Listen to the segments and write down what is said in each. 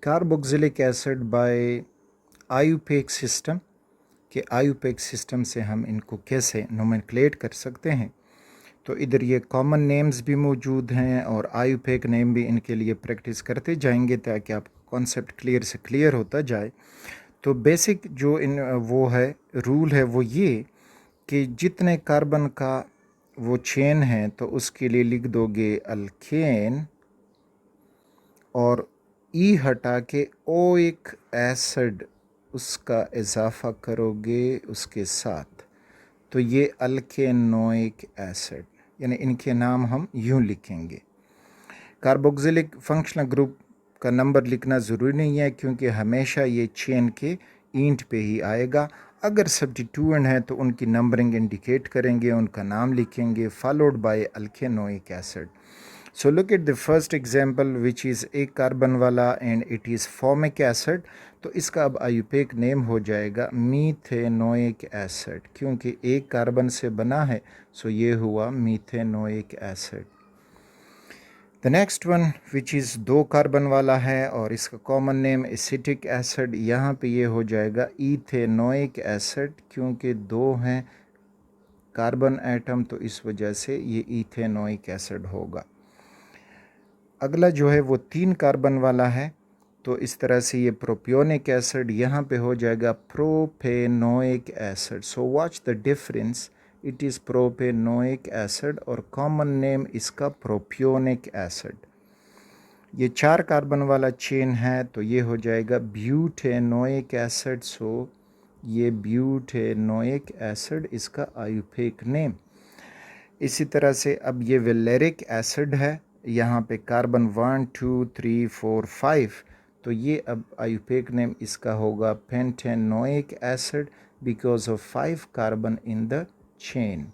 Carboxylic acid by IUPAC system कि IUPAC system से हम इनको कैसे नोमेनक्लेट कर सकते हैं। तो इधर ये कॉमन नेम्स भी मौजूद हैं और आयुपेक नेम भी इनके लिए प्रैक्टिस करते जाएंगे ताकि आपको कॉन्सेप्ट क्लियर से क्लियर होता जाए। तो बेसिक जो इन वो है रूल है वो ये कि जितने कार्बन का वो चेन है तो उसके लिए लिख दोगे अल्केन और ई हटा के ओइक एसिड उसका इजाफ़ा करोगे उसके साथ, तो ये अल्केनोइक एसिड, यानी इनके नाम हम यूँ लिखेंगे। कार्बोक्सिलिक फंक्शनल ग्रुप का नंबर लिखना ज़रूरी नहीं है क्योंकि हमेशा ये चेन के ईंट पे ही आएगा। अगर सब्स्टिट्यूएंट है तो उनकी नंबरिंग इंडिकेट करेंगे, उनका नाम लिखेंगे followed by alkanoic acid. So look at the first example which is एक कार्बन वाला and it is formic acid। तो इसका अब आयुपेक नेम हो जाएगा मीथेनोइक एसिड क्योंकि एक कार्बन से बना है, सो ये हुआ methanoic acid. The next one which is दो कार्बन वाला है और इसका कॉमन नेम एसिटिक एसिड, यहाँ पे ये हो जाएगा इथेनोइक एसिड क्योंकि दो हैं कार्बन एटम, तो इस वजह से ये इथेनोइक एसिड होगा। अगला जो है वो 3 कार्बन वाला है, तो इस तरह से ये प्रोपियोनिक एसिड यहाँ पे हो जाएगा propanoic acid. So watch the difference, it is propanoic acid और कॉमन नेम इसका प्रोपियोनिक एसिड। ये 4 कार्बन वाला चेन है तो ये हो जाएगा ब्यूटेनोइक एसिड। सो ये ब्यूटेनोइक एसिड इसका आयुपेक नेम। इसी तरह से अब ये वेलेरिक एसिड है, यहाँ पे कार्बन 1 2 3 4 5, तो ये अब आयुपेक नेम इसका होगा pentanoic acid because of 5 carbon in the chain.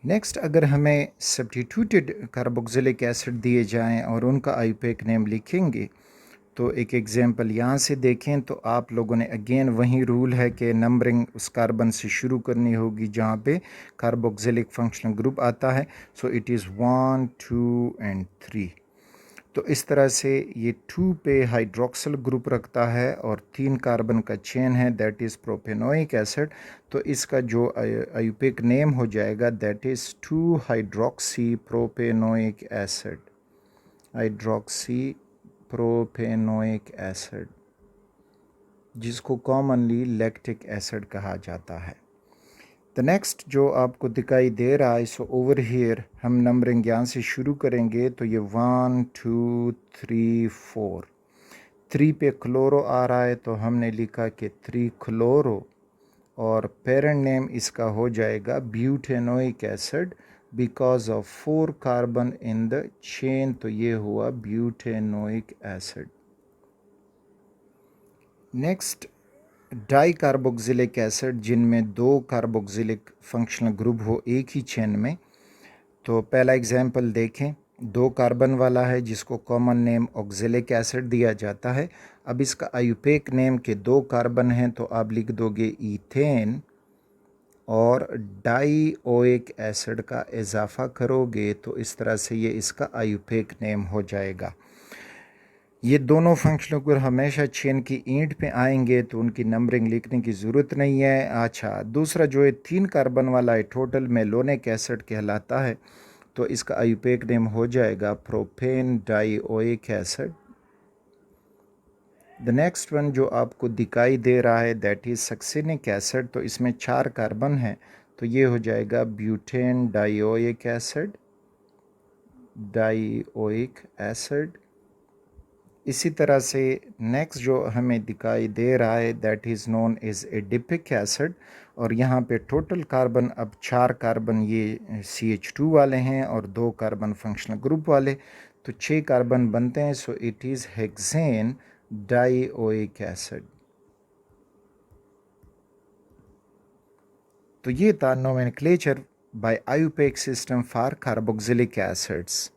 Next अगर हमें सब्स्टिट्यूटेड कार्बोक्सिलिक एसिड दिए जाएं और उनका आयुपेक नेम लिखेंगे, तो एक एग्जांपल यहाँ से देखें तो आप लोगों ने अगेन वही रूल है कि नंबरिंग उस कार्बन से शुरू करनी होगी जहाँ पे कार्बोक्सिलिक फंक्शनल ग्रुप आता है। सो इट इज़ 1 2 एंड 3। तो इस तरह से ये 2 पे हाइड्रोक्सिल ग्रुप रखता है और 3 कार्बन का चेन है दैट इज़ प्रोपेनोइक एसिड। तो इसका जो आयुपेक नेम हो जाएगा that is 2 hydroxy propanoic acid, hydroxy propanoic acid, जिसको कॉमनली लैक्टिक एसिड कहा जाता है। द नेक्स्ट जो आपको दिखाई दे रहा है, सो ओवर हियर हम नंबरिंग यहाँ से शुरू करेंगे तो ये 1 2 3 4, 3 पे क्लोरो आ रहा है तो हमने लिखा कि 3 क्लोरो और पेरेंट नेम इसका हो जाएगा butanoic acid because of 4 carbon in the chain, तो ये हुआ butanoic acid. Next di carboxylic acid जिनमें 2 कार्बोक्सिलिक फंक्शनल ग्रुप हो एक ही चेन में। तो पहला एग्जांपल देखें, 2 कार्बन वाला है जिसको कॉमन नेम ऑक्सिलिक एसिड दिया जाता है। अब इसका आयुपेक नेम के 2 कार्बन हैं तो आप लिख दोगे ईथेन और डाईओइक एसिड का इजाफ़ा करोगे तो इस तरह से ये इसका आयुपेक नेम हो जाएगा। ये दोनों फंक्शनल ग्रुप हमेशा चेन की ईंट पे आएंगे तो उनकी नंबरिंग लिखने की ज़रूरत नहीं है। अच्छा, दूसरा जो है 3 कार्बन वाला है टोटल मेलोनिक एसिड कहलाता है, तो इसका आयुपेक नेम हो जाएगा propanedioic acid. The next one जो आपको दिखाई दे रहा है दैट इज़ सक्सिनिक एसिड, तो इसमें 4 कार्बन हैं तो ये हो जाएगा ब्यूटेन डाईओइक एसिड, डाईओइक एसिड। इसी तरह से नेक्स्ट जो हमें दिखाई दे रहा है that is known as adipic acid और यहाँ पे टोटल कार्बन अब 4 कार्बन ये CH2 वाले हैं और 2 कार्बन फंक्शनल ग्रुप वाले, तो 6 कार्बन बनते हैं। So it is hexanedioic acid. तो ये था nomenclature by IUPAC system for carboxylic acids.